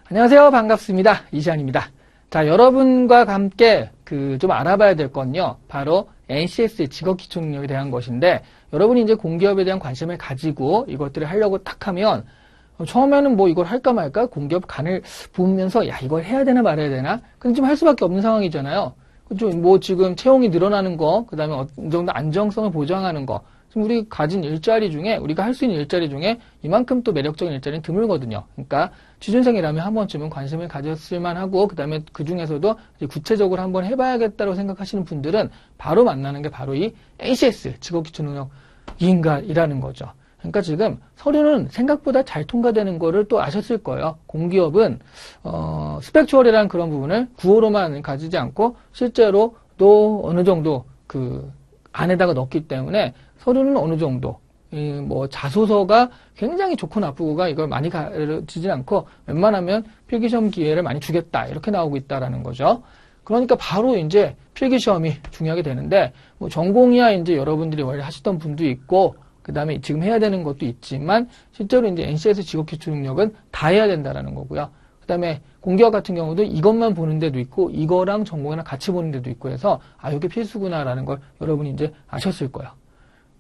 안녕하세요. 반갑습니다. 이시안입니다. 자, 여러분과 함께 좀 알아봐야 될 건요. 바로 NCS 직업기초능력에 대한 것인데, 여러분이 이제 공기업에 대한 관심을 가지고 이것들을 하려고 딱 하면, 처음에는 뭐 이걸 할까 말까 공기업 간을 보면서 야, 이걸 해야 되나 말아야 되나? 근데 좀 할 수밖에 없는 상황이잖아요. 좀 뭐 지금 채용이 늘어나는 거, 그 다음에 어느 정도 안정성을 보장하는 거, 지금 우리 가진 일자리 중에, 우리가 할 수 있는 일자리 중에 이만큼 또 매력적인 일자리는 드물거든요. 그러니까 취준생이라면 한 번쯤은 관심을 가졌을 만하고, 그 다음에 그 중에서도 구체적으로 한번 해봐야겠다고 생각하시는 분들은 바로 만나는 게 바로 이 NCS 직업기초능력인가이라는 거죠. 그러니까 지금 서류는 생각보다 잘 통과되는 거를 또 아셨을 거예요. 공기업은 스펙추얼이라는 그런 부분을 구호로만 가지지 않고 실제로 또 어느 정도 그 안에다가 넣기 때문에 서류는 어느 정도 뭐 자소서가 굉장히 좋고 나쁘고가 이걸 많이 가르치지 않고 웬만하면 필기시험 기회를 많이 주겠다 이렇게 나오고 있다라는 거죠. 그러니까 바로 이제 필기시험이 중요하게 되는데 뭐 전공이야 이제 여러분들이 원래 하시던 분도 있고 그 다음에 지금 해야 되는 것도 있지만 실제로 이제 NCS 직업기초능력은 다 해야 된다라는 거고요. 그 다음에 공기업 같은 경우도 이것만 보는 데도 있고 이거랑 전공이랑 같이 보는 데도 있고 해서 아 이게 필수구나라는 걸 여러분이 이제 아셨을 거예요.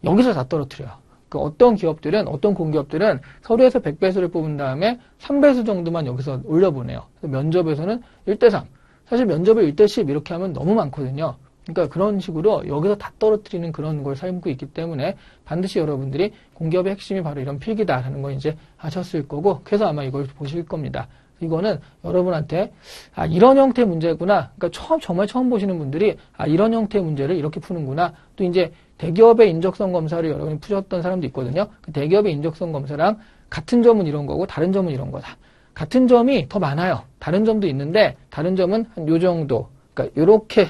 여기서 다 떨어뜨려요. 그 어떤 기업들은 어떤 공기업들은 서류에서 100배수를 뽑은 다음에 3배수 정도만 여기서 올려보내요. 면접에서는 1대3 사실 면접을 1대10 이렇게 하면 너무 많거든요. 그러니까 그런 식으로 여기서 다 떨어뜨리는 그런 걸 삶고 있기 때문에 반드시 여러분들이 공기업의 핵심이 바로 이런 필기다라는 걸 이제 아셨을 거고 그래서 아마 이걸 보실 겁니다. 이거는 여러분한테 아 이런 형태의 문제구나. 그러니까 정말 처음 보시는 분들이 아 이런 형태의 문제를 이렇게 푸는구나. 또 이제 대기업의 인적성 검사를 여러분이 푸셨던 사람도 있거든요. 그 대기업의 인적성 검사랑 같은 점은 이런 거고 다른 점은 이런 거다. 같은 점이 더 많아요. 다른 점도 있는데 다른 점은 한 요 정도. 그러니까 요렇게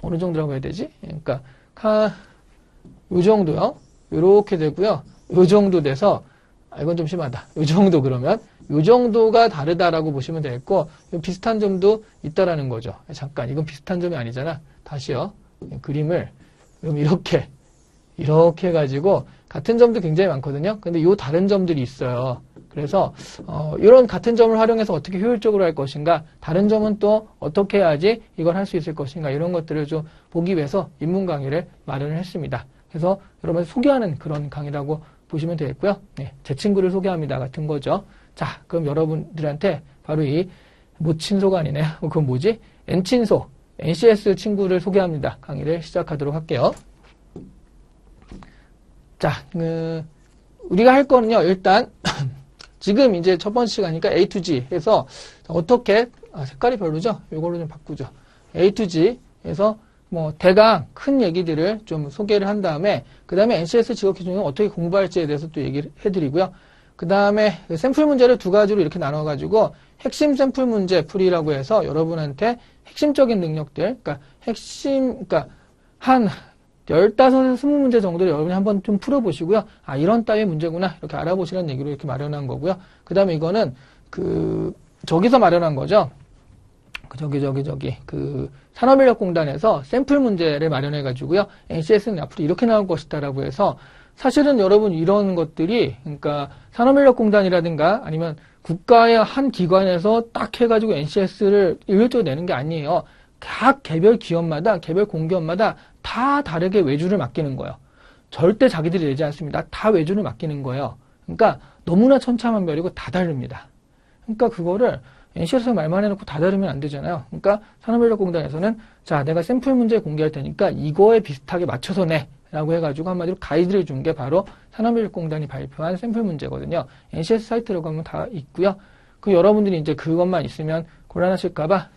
어느 정도라고 해야 되지? 그러니까 요 정도요. 요렇게 되고요. 요 정도 돼서 아 이건 좀 심하다. 요 정도 그러면 요 정도가 다르다라고 보시면 되겠고 비슷한 점도 있다라는 거죠. 잠깐 이건 비슷한 점이 아니잖아. 다시요. 그림을 그럼 이렇게 해가지고 같은 점도 굉장히 많거든요. 근데 요 다른 점들이 있어요. 그래서 이런 같은 점을 활용해서 어떻게 효율적으로 할 것인가, 다른 점은 또 어떻게 해야지 이걸 할 수 있을 것인가 이런 것들을 좀 보기 위해서 입문 강의를 마련을 했습니다. 그래서 여러분 소개하는 그런 강의라고 보시면 되겠고요. 네, 제 친구를 소개합니다 같은 거죠. 자, 그럼 여러분들한테 바로 이 모친소가 아니네요. 그건 뭐지? N친소, NCS 친구를 소개합니다. 강의를 시작하도록 할게요. 자, 우리가 할 거는요, 일단, 지금 이제 첫 번째 시간이니까 A to G 해서 어떻게, 색깔이 별로죠? 이걸로 좀 바꾸죠. A to G 해서 뭐 대강 큰 얘기들을 좀 소개를 한 다음에, 그 다음에 NCS 직업기준은 어떻게 공부할지에 대해서 또 얘기를 해드리고요. 그 다음에 샘플 문제를 두 가지로 이렇게 나눠가지고 핵심 샘플 문제 풀이라고 해서 여러분한테 핵심적인 능력들, 그러니까 한 15에서 20문제 정도를 여러분이 한번 좀 풀어보시고요. 아, 이런 따위의 문제구나. 이렇게 알아보시라는 얘기로 이렇게 마련한 거고요. 그 다음에 이거는 저기서 마련한 거죠. 산업인력공단에서 샘플 문제를 마련해가지고요. NCS는 앞으로 이렇게 나올 것이다라고 해서 사실은 여러분 이런 것들이, 그러니까 산업인력공단이라든가 아니면 국가의 한 기관에서 딱 해가지고 NCS를 일률적으로 내는 게 아니에요. 각 개별 기업마다, 개별 공기업마다 다 다르게 외주를 맡기는 거예요. 절대 자기들이 내지 않습니다. 다 외주를 맡기는 거예요. 그러니까 너무나 천차만별이고 다 다릅니다. 그러니까 그거를 NCS에서 말만 해놓고 다 다르면 안 되잖아요. 그러니까 산업인력공단에서는 자, 내가 샘플 문제 공개할 테니까 이거에 비슷하게 맞춰서 내 라고 해가지고 한마디로 가이드를 준 게 바로 산업인력공단이 발표한 샘플 문제거든요. NCS 사이트라고 하면 다 있고요. 그 여러분들이 이제 그것만 있으면 곤란하실까봐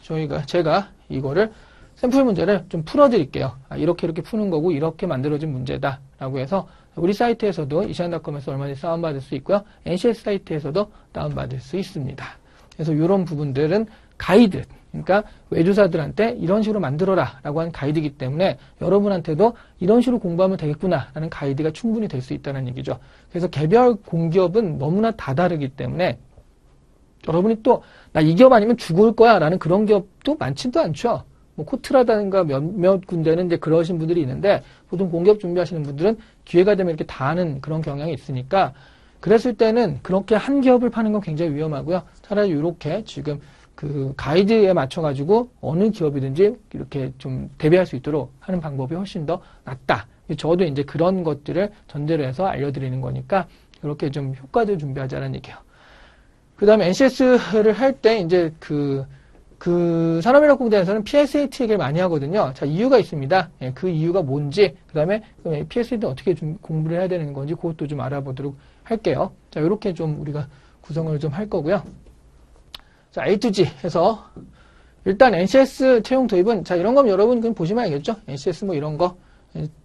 제가 이거를 샘플 문제를 좀 풀어드릴게요. 아, 이렇게 푸는 거고 이렇게 만들어진 문제다 라고 해서 우리 사이트에서도 이시안닷컴에서 얼마든지 다운받을 수 있고요. NCS 사이트에서도 다운받을 수 있습니다. 그래서 이런 부분들은 가이드, 그러니까 외주사들한테 이런 식으로 만들어라 라고 하는 가이드이기 때문에 여러분한테도 이런 식으로 공부하면 되겠구나 라는 가이드가 충분히 될 수 있다는 얘기죠. 그래서 개별 공기업은 너무나 다 다르기 때문에 여러분이 또 나 이 기업 아니면 죽을 거야 라는 그런 기업도 많지도 않죠. 뭐 코트라든가 몇몇 군데는 이제 그러신 분들이 있는데 보통 공기업 준비하시는 분들은 기회가 되면 이렇게 다 하는 그런 경향이 있으니까 그랬을 때는 그렇게 한 기업을 파는 건 굉장히 위험하고요. 차라리 이렇게 지금 그 가이드에 맞춰가지고 어느 기업이든지 이렇게 좀 대비할 수 있도록 하는 방법이 훨씬 더 낫다. 저도 이제 그런 것들을 전제로 해서 알려드리는 거니까 이렇게 좀 효과도 준비하자는 얘기예요. 그 다음에 NCS를 할 때 이제 그 산업인력공단에서는 PSAT 얘기를 많이 하거든요. 자, 이유가 있습니다. 예, 그 이유가 뭔지, 그 다음에 PSAT는 어떻게 좀 공부를 해야 되는 건지 그것도 좀 알아보도록 할게요. 자, 이렇게 좀 우리가 구성을 좀 할 거고요. 자, A to G 해서 일단 NCS 채용 도입은 자, 이런 건 여러분 그냥 보시면 알겠죠? NCS 뭐 이런 거.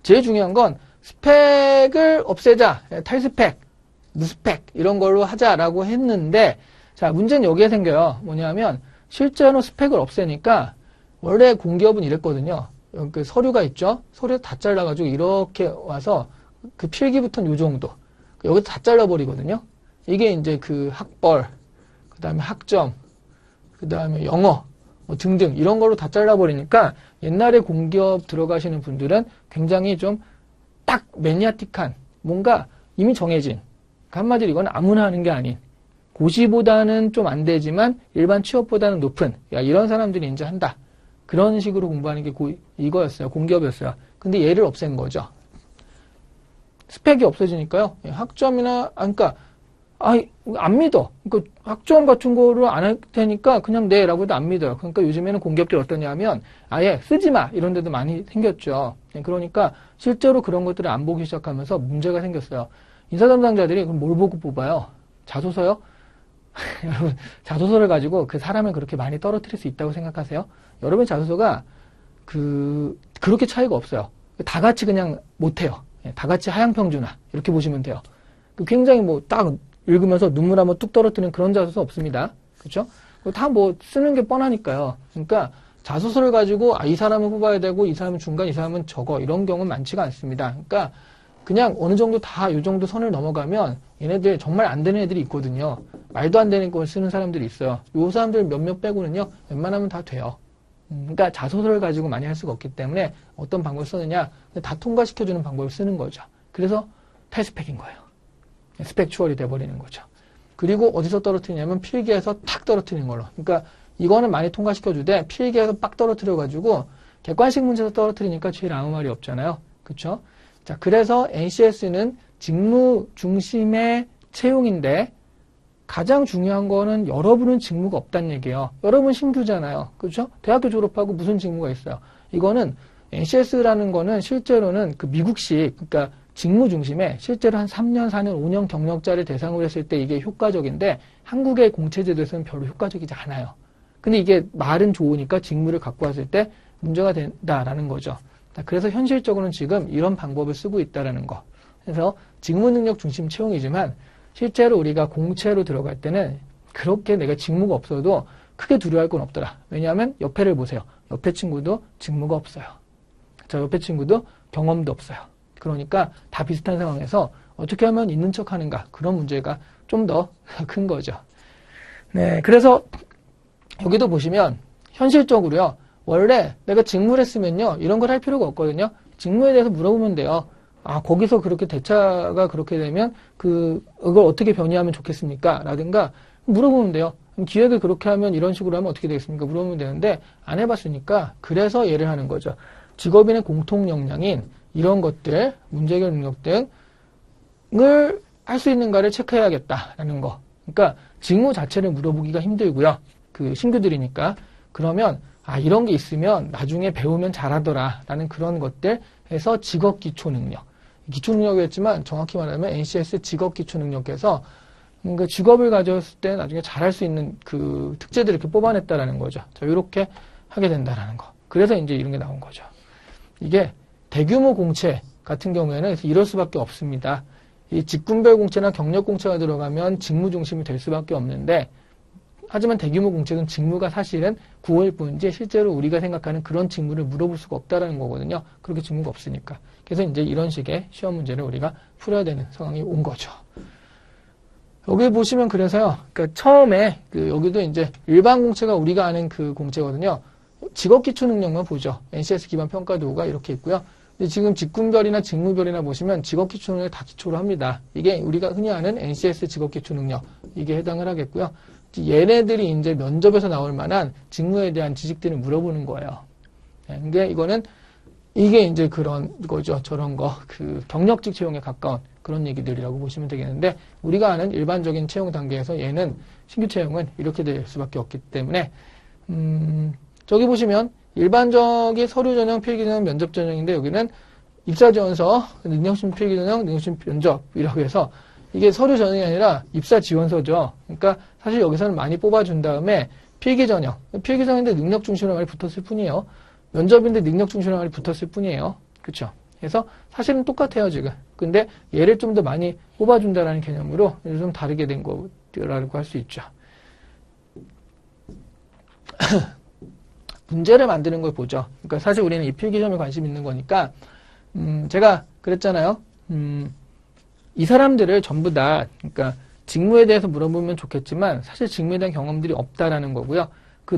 제일 중요한 건 스펙을 없애자. 탈스펙, 무스펙 이런 걸로 하자라고 했는데 자, 문제는 여기에 생겨요. 뭐냐면 실제로 스펙을 없애니까 원래 공기업은 이랬거든요. 그 서류가 있죠? 서류 다 잘라가지고 이렇게 와서 그 필기부터는 요 정도. 여기 다 잘라버리거든요. 이게 이제 그 학벌, 그 다음에 학점, 그 다음에 영어 뭐 등등 이런 걸로 다 잘라버리니까 옛날에 공기업 들어가시는 분들은 굉장히 좀 딱 매니아틱한 뭔가 이미 정해진 한마디로 이건 아무나 하는 게 아닌 고시보다는 좀 안 되지만 일반 취업보다는 높은 야, 이런 사람들이 이제 한다. 그런 식으로 공부하는 게 이거였어요. 공기업이었어요. 근데 얘를 없앤 거죠. 스펙이 없어지니까요. 학점이나 그러니까 안 믿어. 그러니까 학점 같은 거를 안 할 테니까 그냥 내라고 해도 안 믿어요. 그러니까 요즘에는 공기업들이 어떠냐면 아예 쓰지 마 이런 데도 많이 생겼죠. 그러니까 실제로 그런 것들을 안 보기 시작하면서 문제가 생겼어요. 인사 담당자들이 그럼 뭘 보고 뽑아요? 자소서요? 여러분 자소서를 가지고 그 사람을 그렇게 많이 떨어뜨릴 수 있다고 생각하세요? 여러분 자소서가 그렇게 차이가 없어요. 다 같이 그냥 못해요. 다 같이 하향평준화 이렇게 보시면 돼요. 굉장히 뭐 딱 읽으면서 눈물 한번 뚝 떨어뜨리는 그런 자소서 없습니다. 그렇죠? 다 뭐 쓰는 게 뻔하니까요. 그러니까 자소서를 가지고 이 사람은 뽑아야 되고 이 사람은 중간, 이 사람은 저거 이런 경우는 많지가 않습니다. 그러니까 그냥 어느 정도 다 요 정도 선을 넘어가면 얘네들 정말 안 되는 애들이 있거든요. 말도 안 되는 걸 쓰는 사람들이 있어요. 요 사람들 몇몇 빼고는요. 웬만하면 다 돼요. 그러니까 자소서를 가지고 많이 할 수가 없기 때문에 어떤 방법을 쓰느냐 다 통과시켜주는 방법을 쓰는 거죠. 그래서 탈스펙인 거예요. 스펙추얼이 돼버리는 거죠. 그리고 어디서 떨어뜨리냐면 필기에서 탁 떨어뜨리는 걸로. 그러니까 이거는 많이 통과시켜주되 필기에서 빡 떨어뜨려가지고 객관식 문제에서 떨어뜨리니까 제일 아무 말이 없잖아요. 그렇죠? 자, 그래서 NCS는 직무 중심의 채용인데 가장 중요한 거는 여러분은 직무가 없다는 얘기예요. 여러분 신규잖아요. 그렇죠? 대학교 졸업하고 무슨 직무가 있어요? 이거는 NCS라는 거는 실제로는 그 미국식 그러니까 직무 중심에 실제로 한 3년, 4년, 5년 경력자를 대상으로 했을 때 이게 효과적인데 한국의 공채제도에서는 별로 효과적이지 않아요. 근데 이게 말은 좋으니까 직무를 갖고 왔을 때 문제가 된다라는 거죠. 그래서 현실적으로는 지금 이런 방법을 쓰고 있다라는 거. 그래서 직무 능력 중심 채용이지만 실제로 우리가 공채로 들어갈 때는 그렇게 내가 직무가 없어도 크게 두려워할 건 없더라. 왜냐하면 옆에를 보세요. 옆에 친구도 직무가 없어요. 저 옆에 친구도 경험도 없어요. 그러니까 다 비슷한 상황에서 어떻게 하면 있는 척 하는가 그런 문제가 좀 더 큰 거죠. 네, 그래서 여기도 보시면 현실적으로요. 원래 내가 직무를 했으면요. 이런 걸 할 필요가 없거든요. 직무에 대해서 물어보면 돼요. 거기서 그렇게 대차가 그렇게 되면 그걸 어떻게 변이하면 좋겠습니까? 라든가 물어보면 돼요. 그럼 기획을 그렇게 하면 이런 식으로 하면 어떻게 되겠습니까? 물어보면 되는데 안 해봤으니까 그래서 얘를 하는 거죠. 직업인의 공통 역량인 이런 것들, 문제해결 능력 등을 할 수 있는가를 체크해야겠다라는 거. 그러니까 직무 자체를 물어보기가 힘들고요. 그 신규들이니까. 그러면 이런 게 있으면 나중에 배우면 잘하더라라는 그런 것들에서 직업 기초 능력. 기초 능력이었지만 정확히 말하면 NCS 직업 기초 능력에서 그 직업을 가졌을 때 나중에 잘할 수 있는 그 특제들을 이렇게 뽑아냈다라는 거죠. 자, 이렇게 하게 된다라는 거. 그래서 이제 이런 게 나온 거죠. 이게 대규모 공채 같은 경우에는 이럴 수밖에 없습니다. 이 직군별 공채나 경력 공채가 들어가면 직무 중심이 될 수밖에 없는데 하지만 대규모 공채는 직무가 사실은 9호일 뿐이지 실제로 우리가 생각하는 그런 직무를 물어볼 수가 없다라는 거거든요. 그렇게 직무가 없으니까. 그래서 이제 이런 식의 시험 문제를 우리가 풀어야 되는 상황이 온 거죠. 여기 보시면 그래서요. 그러니까 처음에 여기도 이제 일반 공채가 우리가 아는 그 공채거든요. 직업 기초 능력만 보죠. NCS 기반 평가 도구가 이렇게 있고요. 근데 지금 직군별이나 직무별이나 보시면 직업기초능력 다 기초로 합니다. 이게 우리가 흔히 아는 NCS 직업기초능력 이게 해당을 하겠고요. 얘네들이 이제 면접에서 나올 만한 직무에 대한 지식들을 물어보는 거예요. 근데 이거는 이게 이제 그런 거죠. 저런 거 그 경력직 채용에 가까운 그런 얘기들이라고 보시면 되겠는데 우리가 아는 일반적인 채용 단계에서 얘는 신규 채용은 이렇게 될 수밖에 없기 때문에 저기 보시면 일반적인 서류 전형, 필기 전형, 면접 전형인데 여기는 입사 지원서, 능력심 필기 전형, 능력심 면접이라고 해서 이게 서류 전형이 아니라 입사 지원서죠. 그러니까 사실 여기서는 많이 뽑아준 다음에 필기 전형인데 능력 중심으로 많이 붙었을 뿐이에요. 면접인데 능력 중심으로 많이 붙었을 뿐이에요. 그렇죠? 그래서 사실은 똑같아요, 지금. 근데 얘를 좀 더 많이 뽑아준다라는 개념으로 좀 다르게 된 거라고 할 수 있죠. 문제를 만드는 걸 보죠. 그러니까 사실 우리는 이 필기점에 관심 있는 거니까, 제가 그랬잖아요. 이 사람들을 전부 다, 그러니까 직무에 대해서 물어보면 좋겠지만, 사실 직무에 대한 경험들이 없다라는 거고요.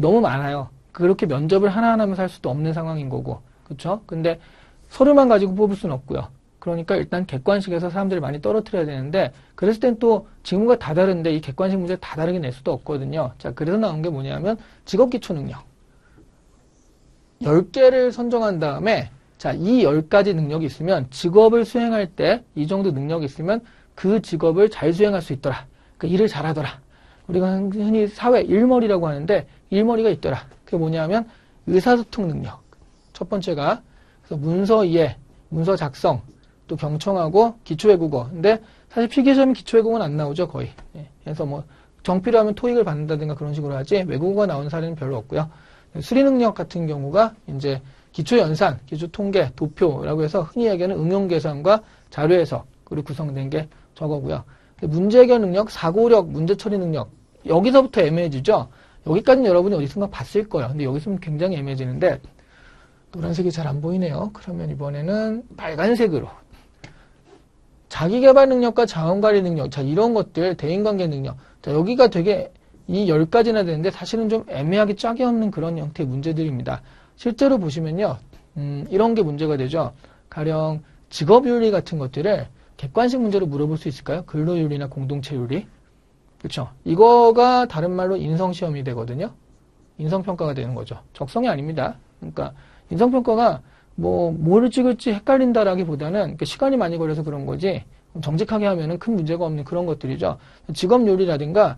너무 많아요. 그렇게 면접을 하나하나만 살 수도 없는 상황인 거고, 그렇죠? 근데 서류만 가지고 뽑을 수는 없고요. 그러니까 일단 객관식에서 사람들을 많이 떨어뜨려야 되는데, 그랬을 땐 또 직무가 다 다른데 이 객관식 문제를 다 다르게 낼 수도 없거든요. 자, 그래서 나온 게 뭐냐면 직업기초 능력. 10개를 선정한 다음에 자, 이 10가지 능력이 있으면 직업을 수행할 때 이 정도 능력이 있으면 그 직업을 잘 수행할 수 있더라. 그 일을 잘하더라. 우리가 흔히 사회 일머리라고 하는데 일머리가 있더라. 그게 뭐냐면 의사소통 능력. 첫 번째가 그래서 문서 이해, 문서 작성, 또 경청하고 기초외국어. 근데 사실 필기시험이 기초외국어는 안 나오죠, 거의. 그래서 뭐 정필요하면 토익을 받는다든가 그런 식으로 하지 외국어가 나오는 사례는 별로 없고요. 수리 능력 같은 경우가 이제 기초 연산, 기초 통계, 도표라고 해서 흔히 얘기하는 응용 계산과 자료 해석으로 구성된 게 저거고요. 문제 해결 능력, 사고력, 문제 처리 능력. 여기서부터 애매해지죠? 여기까지는 여러분이 어디선가 봤을 거예요. 근데 여기서는 굉장히 애매해지는데 노란색이 잘 안 보이네요. 그러면 이번에는 빨간색으로. 자기개발 능력과 자원관리 능력. 자, 이런 것들, 대인관계 능력. 자, 여기가 되게 이 10가지나 되는데 사실은 좀 애매하게 짝이 없는 그런 형태의 문제들입니다. 실제로 보시면요. 이런 게 문제가 되죠. 가령 직업윤리 같은 것들을 객관식 문제로 물어볼 수 있을까요? 근로윤리나 공동체윤리. 그렇죠. 이거가 다른 말로 인성시험이 되거든요. 인성평가가 되는 거죠. 적성이 아닙니다. 그러니까 인성평가가 뭐를 찍을지 헷갈린다라기보다는 시간이 많이 걸려서 그런 거지 정직하게 하면은 큰 문제가 없는 그런 것들이죠. 직업윤리라든가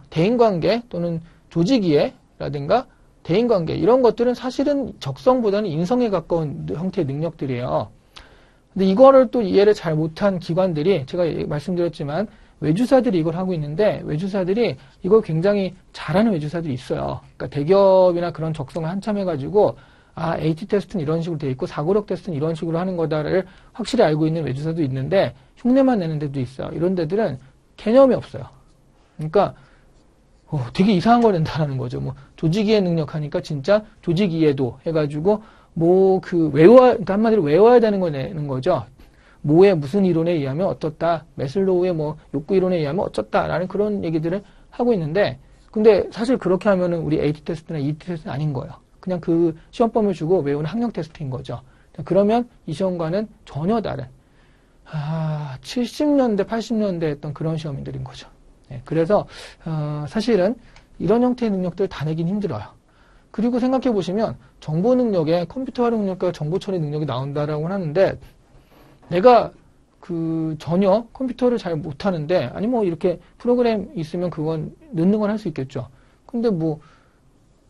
대인관계 또는 조직이해라든가 대인관계 이런 것들은 사실은 적성보다는 인성에 가까운 형태의 능력들이에요. 근데 이거를 또 이해를 잘 못한 기관들이 제가 말씀드렸지만 외주사들이 이걸 하고 있는데 외주사들이 이걸 굉장히 잘하는 외주사들이 있어요. 그러니까 대기업이나 그런 적성을 한참 해가지고 AT 테스트는 이런 식으로 돼 있고 사고력 테스트는 이런 식으로 하는 거다를 확실히 알고 있는 외주사도 있는데 흉내만 내는 데도 있어요. 이런 데들은 개념이 없어요. 그러니까 되게 이상한 걸 낸다라는 거죠. 조직이해 능력 하니까 진짜 조직이해도 해가지고 그러니까 한마디로 외워야 되는 거 내는 거죠. 뭐의 무슨 이론에 의하면 어떻다, 메슬로우의 욕구 이론에 의하면 어쩌다라는 그런 얘기들을 하고 있는데, 근데 사실 그렇게 하면은 우리 AT 테스트나 ET 테스트는 아닌 거예요. 그냥 그 시험범을 주고 외우는 학력 테스트인 거죠. 그러면 이 시험과는 전혀 다른 70년대, 80년대 했던 그런 시험들인 거죠. 그래서 사실은 이런 형태의 능력들을 다 내긴 힘들어요. 그리고 생각해 보시면 정보 능력에 컴퓨터 활용 능력과 정보 처리 능력이 나온다라고 하는데 내가 전혀 컴퓨터를 잘 못하는데 아니 이렇게 프로그램 있으면 그건 넣는 건 할 수 있겠죠. 근데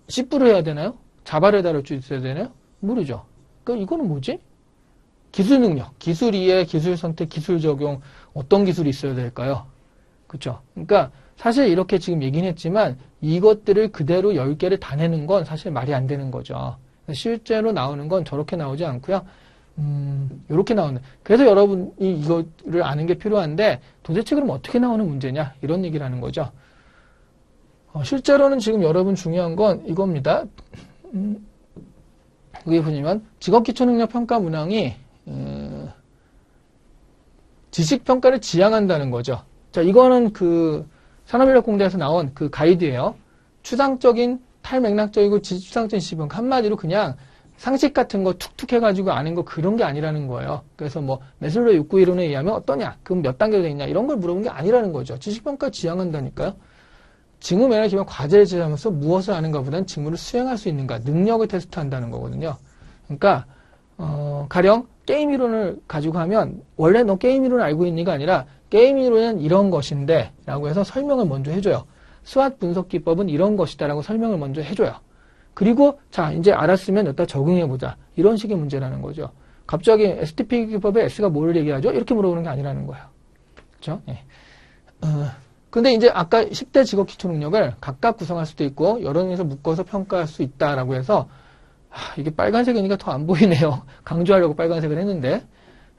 C+를 해야 되나요? 자바를 다룰 줄 있어야 되나요? 모르죠. 그러니까 이거는 뭐지? 기술 능력, 기술 이해, 기술 선택, 기술 적용 어떤 기술이 있어야 될까요? 그렇죠. 그러니까 사실 이렇게 지금 얘기는 했지만 이것들을 그대로 10개를 다 내는 건 사실 말이 안 되는 거죠. 실제로 나오는 건 저렇게 나오지 않고요. 이렇게 나오는. 그래서 여러분이 이거를 아는 게 필요한데 도대체 그럼 어떻게 나오는 문제냐? 이런 얘기를 하는 거죠. 실제로는 지금 여러분 중요한 건 이겁니다. 여기 보시면 직업기초능력 평가 문항이 지식평가를 지향한다는 거죠. 자, 이거는 산업인력공대에서 나온 그 가이드예요. 추상적인, 탈맥락적이고 지추상적인 지식평가. 한마디로 그냥 상식 같은 거 툭툭 해가지고 아는 거 그런 게 아니라는 거예요. 그래서 뭐 매슬로의 욕구 이론에 의하면 어떠냐? 그럼 몇 단계로 돼 있냐? 이런 걸 물어본 게 아니라는 거죠. 지식평가 지향한다니까요. 직무 매너를 기반 과제를 제시하면서 무엇을 아는가 보다는 직무를 수행할 수 있는가, 능력을 테스트한다는 거거든요. 그러니까 가령 게임 이론을 가지고 하면 원래 너 게임 이론을 알고 있니가 아니라 게임 이론은 이런 것인데 라고 해서 설명을 먼저 해줘요. 수학 분석 기법은 이런 것이다 라고 설명을 먼저 해줘요. 그리고 자 이제 알았으면 여기다 적응해보자. 이런 식의 문제라는 거죠. 갑자기 STP 기법에 S가 뭘 얘기하죠? 이렇게 물어보는 게 아니라는 거예요. 그렇죠? 예. 근데 이제 아까 10대 직업 기초 능력을 각각 구성할 수도 있고 여러 명에서 묶어서 평가할 수 있다라고 해서 이게 빨간색이니까 더 안 보이네요. 강조하려고 빨간색을 했는데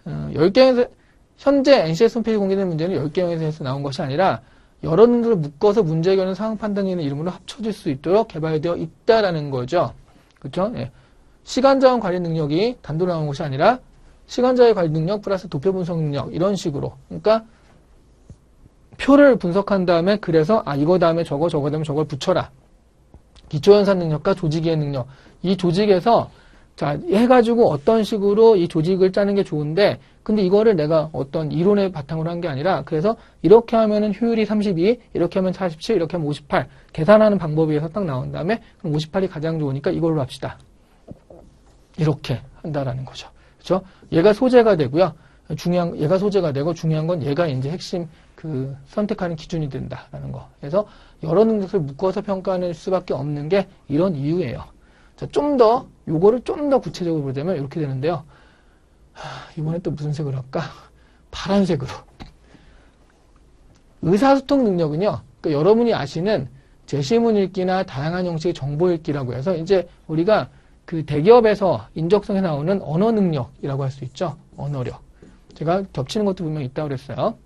10개에서 현재 NCS 홈페이지 공개된 문제는 10개에서 나온 것이 아니라 여러 능력을 묶어서 문제 해결하는 상황 판단이라는 이름으로 합쳐질 수 있도록 개발되어 있다라는 거죠. 그렇죠? 예. 시간자원 관리 능력이 단도로 나온 것이 아니라 시간자의 관리 능력 플러스 도표 분석 능력 이런 식으로. 그러니까 표를 분석한 다음에 그래서 이거 다음에 저거 다음에 저걸 붙여라. 기초연산 능력과 조직이해 능력. 이 조직에서 자 해가지고 어떤 식으로 이 조직을 짜는 게 좋은데 근데 이거를 내가 어떤 이론의 바탕으로 한 게 아니라 그래서 이렇게 하면은 효율이 32, 이렇게 하면 47, 이렇게 하면 58 계산하는 방법에 의해서 딱 나온 다음에 그럼 58이 가장 좋으니까 이걸로 합시다. 이렇게 한다라는 거죠. 그렇죠? 얘가 소재가 되고요. 얘가 소재가 되고 중요한 건 얘가 이제 핵심 그 선택하는 기준이 된다라는 거. 그래서 여러 능력을 묶어서 평가할 수밖에 없는 게 이런 이유예요. 자, 요거를 좀 더 구체적으로 보자면 이렇게 되는데요. 이번에 또 무슨 색으로 할까? 파란색으로. 의사소통 능력은요, 그러니까 여러분이 아시는 제시문 읽기나 다양한 형식의 정보 읽기라고 해서 이제 우리가 그 대기업에서 인적성에 나오는 언어 능력이라고 할 수 있죠. 언어력. 제가 겹치는 것도 분명히 있다고 그랬어요.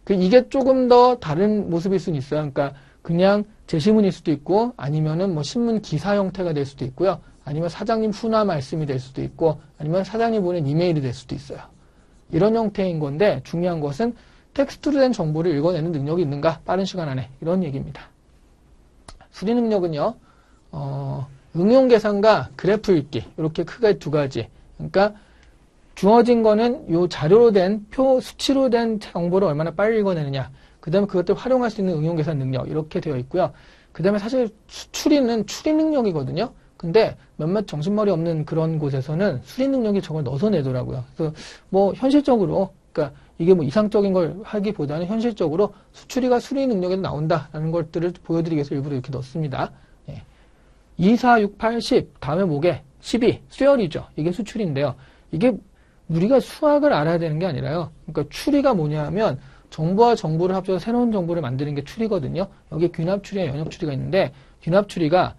이게 조금 더 다른 모습일 수는 있어요. 그러니까 그냥 제시문일 수도 있고 아니면은 뭐 신문 기사 형태가 될 수도 있고요. 아니면 사장님 훈화 말씀이 될 수도 있고 아니면 사장님 보낸 이메일이 될 수도 있어요. 이런 형태인 건데 중요한 것은 텍스트로 된 정보를 읽어내는 능력이 있는가? 빠른 시간 안에. 이런 얘기입니다. 수리 능력은요. 응용 계산과 그래프 읽기. 이렇게 크게 두 가지. 그러니까 주어진 거는 요 자료로 된 수치로 된 정보를 얼마나 빨리 읽어내느냐. 그 다음에 그것들 활용할 수 있는 응용 계산 능력. 이렇게 되어 있고요. 그 다음에 사실 추리는 추리 능력이거든요. 근데 몇몇 정신머리 없는 그런 곳에서는 수리 능력이 저걸 넣어서 내더라고요. 그래서 뭐 현실적으로, 그러니까 이게 뭐 이상적인 걸 하기보다는 현실적으로 수추리가 수리 능력에서 나온다라는 것들을 보여드리기 위해서 일부러 이렇게 넣습니다. 예. 2, 4, 6, 8, 10. 다음에 뭐게? 12. 수열이죠. 이게 수출인데요. 이게 우리가 수학을 알아야 되는 게 아니라요. 그러니까 추리가 뭐냐 하면 정보와 정보를 합쳐서 새로운 정보를 만드는 게 추리거든요. 여기에 귀납 추리와 연역 추리가 있는데 귀납 추리가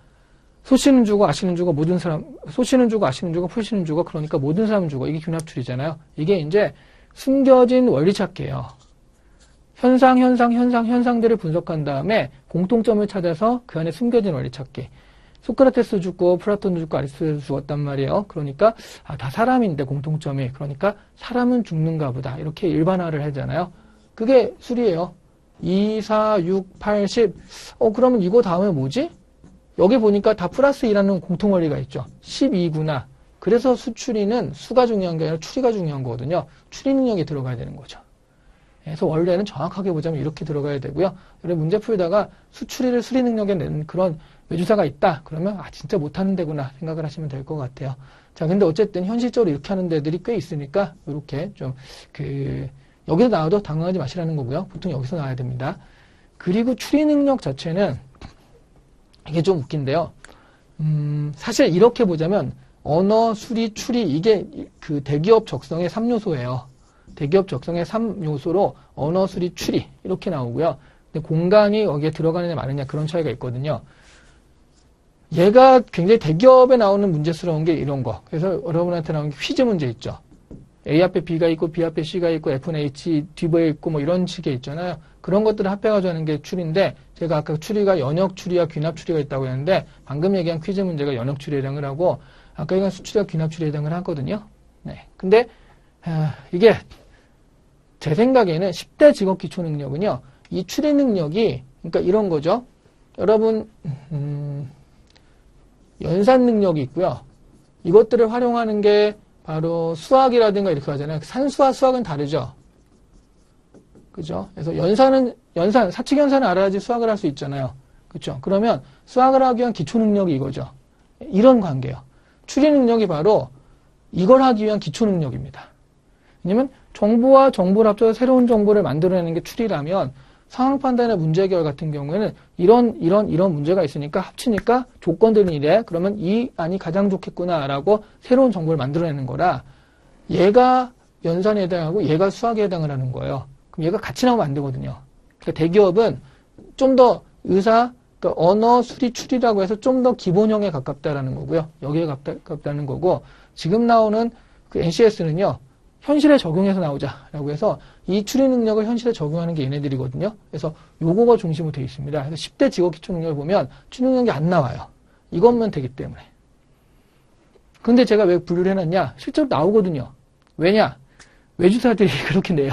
소시는 주고 아시는 주고 모든 사람, 소시는 주고 아시는 주고 풀시는 주고 그러니까 모든 사람은 주고 이게 귀납 추리잖아요. 이게 이제 숨겨진 원리 찾기예요. 현상들을 분석한 다음에 공통점을 찾아서 그 안에 숨겨진 원리 찾기. 소크라테스 죽고 플라톤도 죽고 아리스토텔도 죽었단 말이에요. 그러니까 다 사람인데 공통점이. 그러니까 사람은 죽는가 보다. 이렇게 일반화를 하잖아요. 그게 수리예요. 2, 4, 6, 8, 10. 그러면 이거 다음에 뭐지? 여기 보니까 다 플러스 2라는 공통 원리가 있죠. 12구나. 그래서 수추리는 수가 중요한 게 아니라 추리가 중요한 거거든요. 추리 능력이 들어가야 되는 거죠. 그래서 원래는 정확하게 보자면 이렇게 들어가야 되고요. 여러분 문제 풀다가 수추리를 수리 능력에 낸 그런 외주사가 있다. 그러면 진짜 못하는 데구나 생각을 하시면 될 것 같아요. 자, 근데 어쨌든 현실적으로 이렇게 하는 데들이 꽤 있으니까 이렇게 좀 여기서 나와도 당황하지 마시라는 거고요. 보통 여기서 나와야 됩니다. 그리고 추리 능력 자체는 이게 좀 웃긴데요. 사실 이렇게 보자면 언어, 수리, 추리 이게 그 대기업 적성의 3요소예요. 대기업 적성의 3요소로 언어, 수리, 추리 이렇게 나오고요. 근데 공간이 여기에 들어가느냐 마느냐 그런 차이가 있거든요. 얘가 굉장히 대기업에 나오는 문제스러운 게 이런 거. 그래서 여러분한테 나오는 게 퀴즈 문제 있죠. A 앞에 B가 있고 B 앞에 C가 있고 F는 H 뒤에 있고 뭐 이런 식의 있잖아요. 그런 것들을 합해가지고 하는 게 추리인데 제가 아까 추리가 연역 추리와 귀납 추리가 있다고 했는데 방금 얘기한 퀴즈 문제가 연역 추리에 해당을 하고 아까 얘기한 수추리와 귀납 추리에 해당을 하거든요. 네. 근데 이게 제 생각에는 10대 직업 기초 능력은요. 이 추리 능력이 그러니까 이런 거죠. 여러분 연산 능력이 있고요. 이것들을 활용하는 게 바로 수학이라든가 이렇게 하잖아요. 산수와 수학은 다르죠. 그죠? 그래서 사칙 연산을 알아야지 수학을 할 수 있잖아요. 그렇죠? 그러면 수학을 하기 위한 기초 능력이 이거죠. 이런 관계예요. 추리 능력이 바로 이걸 하기 위한 기초 능력입니다. 왜냐면 정보와 정보를 합쳐서 새로운 정보를 만들어내는 게 추리라면 상황 판단의 문제 해결 같은 경우에는 이런 문제가 있으니까 합치니까 조건들은 이래. 그러면 이 안이 가장 좋겠구나라고 새로운 정보를 만들어내는 거라 얘가 연산에 해당하고 얘가 수학에 해당을 하는 거예요. 그럼 얘가 같이 나오면 안 되거든요. 그러니까 대기업은 좀 더 그러니까 언어, 수리, 추리라고 해서 좀 더 기본형에 가깝다라는 거고요. 여기에 가깝다는 거고 지금 나오는 그 NCS는요. 현실에 적용해서 나오자라고 해서 이 추리 능력을 현실에 적용하는 게 얘네들이거든요. 그래서 요거가 중심으로 되어 있습니다. 그래서 10대 직업 기초 능력을 보면 추리 능력이 안 나와요. 이것만 되기 때문에. 근데 제가 왜 분류를 해놨냐? 실제로 나오거든요. 왜냐? 외주사들이 그렇게 내요.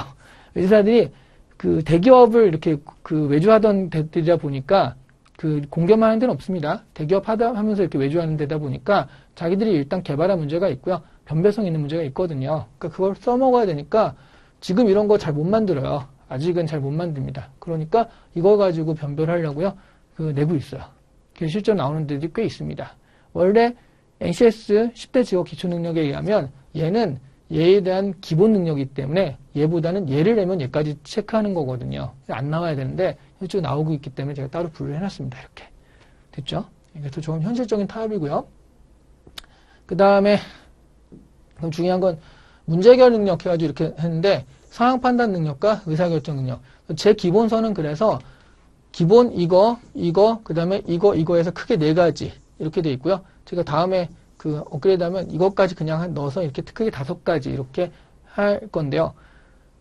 외주사들이 그 대기업을 이렇게 그 외주하던 데들이다 보니까 그 공개만 하는 데는 없습니다. 대기업 하면서 이렇게 외주하는 데다 보니까 자기들이 일단 개발한 문제가 있고요. 변별성 있는 문제가 있거든요. 그러니까 그걸 써먹어야 되니까 지금 이런 거 잘 못 만들어요. 아직은 잘 못 만듭니다. 그러니까 이걸 가지고 변별하려고요. 그 내고 있어요. 그래서 실제로 나오는 데들이 꽤 있습니다. 원래 NCS 10대 직업 기초 능력에 의하면 얘는 얘에 대한 기본 능력이기 때문에 얘보다는 얘를 내면 얘까지 체크하는 거거든요. 안 나와야 되는데 실제로 나오고 있기 때문에 제가 따로 분류를 해놨습니다. 이렇게. 됐죠? 그래서 조금 현실적인 타협이고요. 그 다음에 그럼 중요한 건 문제 해결 능력 해가지고 이렇게 했는데 상황 판단 능력과 의사결정 능력. 제 기본서는 그래서 기본 이거, 그 다음에 이거에서 크게 4가지 이렇게 돼 있고요. 제가 다음에 그 업그레이드 하면 이것까지 그냥 넣어서 이렇게 크게 5가지 이렇게 할 건데요.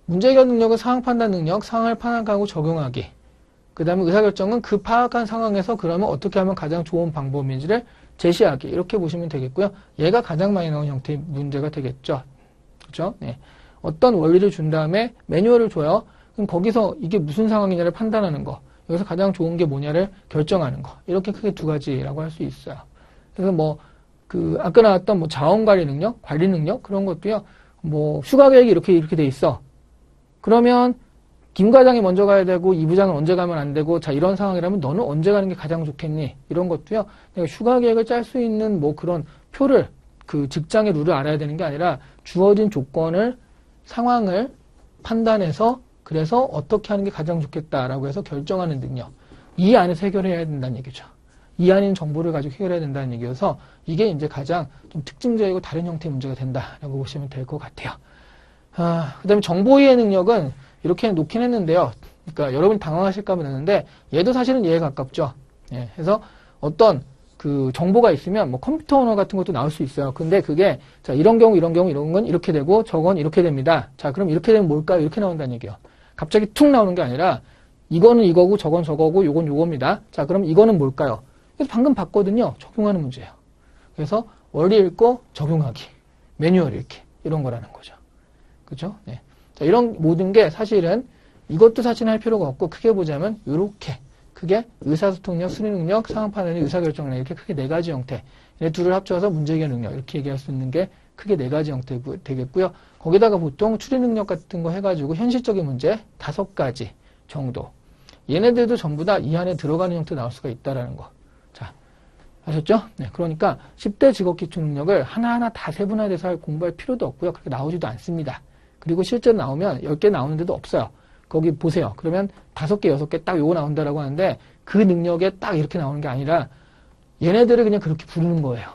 문제 해결 능력은 상황 판단 능력, 상황을 파악하고 적용하기. 그 다음에 의사결정은 그 파악한 상황에서 그러면 어떻게 하면 가장 좋은 방법인지를 제시하기. 이렇게 보시면 되겠고요. 얘가 가장 많이 나오는 형태의 문제가 되겠죠. 그렇죠? 네. 어떤 원리를 준 다음에 매뉴얼을 줘요. 그럼 거기서 이게 무슨 상황이냐를 판단하는 거. 여기서 가장 좋은 게 뭐냐를 결정하는 거. 이렇게 크게 2가지라고 할 수 있어요. 그래서 아까 나왔던 자원관리 능력, 관리 능력, 그런 것도요. 휴가 계획이 이렇게 돼 있어. 그러면 김 과장이 먼저 가야 되고 이 부장은 언제 가면 안 되고 자 이런 상황이라면 너는 언제 가는 게 가장 좋겠니? 이런 것도요. 내가 휴가 계획을 짤 수 있는 그런 표를 그 직장의 룰을 알아야 되는 게 아니라 주어진 조건을 상황을 판단해서 그래서 어떻게 하는 게 가장 좋겠다라고 해서 결정하는 능력. 이 안에서 해결해야 된다는 얘기죠. 이 안에 있는 정보를 가지고 해결해야 된다는 얘기여서 이게 이제 가장 좀 특징적이고 다른 형태의 문제가 된다라고 보시면 될 것 같아요. 그 다음에 정보이해 능력은 이렇게 놓긴 했는데요. 그러니까 여러분이 당황하실까 보는데 얘도 사실은 얘에 가깝죠. 예, 그래서 어떤 그 정보가 있으면 컴퓨터 언어 같은 것도 나올 수 있어요. 근데 그게 자 이런 건 이렇게 되고 저건 이렇게 됩니다. 자 그럼 이렇게 되면 뭘까요? 이렇게 나온다는 얘기예요. 갑자기 툭 나오는 게 아니라 이거는 이거고 저건 저거고 요건 요겁니다. 자 그럼 이거는 뭘까요? 그래서 방금 봤거든요. 적용하는 문제예요. 그래서 원리 읽고 적용하기, 매뉴얼 읽기 이런 거라는 거죠. 그죠? 네. 자, 이런 모든 게 사실은 이것도 사실 할 필요가 없고 크게 보자면 이렇게 크게 의사소통력, 수리 능력, 상황 판단력, 의사결정 능력 이렇게 크게 4가지 형태. 이 둘을 합쳐서 문제 해결 능력 이렇게 얘기할 수 있는 게 크게 4가지 형태 되겠고요. 거기다가 보통 추리 능력 같은 거 해가지고 현실적인 문제 5가지 정도. 얘네들도 전부 다 이 안에 들어가는 형태 나올 수가 있다라는 거. 자, 아셨죠? 네, 그러니까 10대 직업 기초 능력을 하나하나 다 세분화돼서 공부할 필요도 없고요. 그렇게 나오지도 않습니다. 그리고 실제로 나오면 10개 나오는 데도 없어요. 거기 보세요. 그러면 5개, 6개 딱 요거 나온다라고 하는데 그 능력에 딱 이렇게 나오는 게 아니라 얘네들을 그냥 그렇게 부르는 거예요.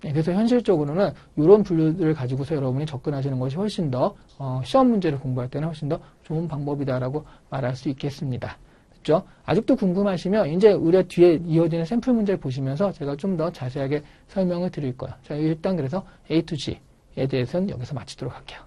네, 그래서 현실적으로는 이런 분류들을 가지고서 여러분이 접근하시는 것이 훨씬 더 시험 문제를 공부할 때는 훨씬 더 좋은 방법이다라고 말할 수 있겠습니다. 됐죠? 아직도 궁금하시면 이제 우리 뒤에 이어지는 샘플 문제를 보시면서 제가 좀 더 자세하게 설명을 드릴 거예요. 자, 일단 그래서 A to G에 대해서는 여기서 마치도록 할게요.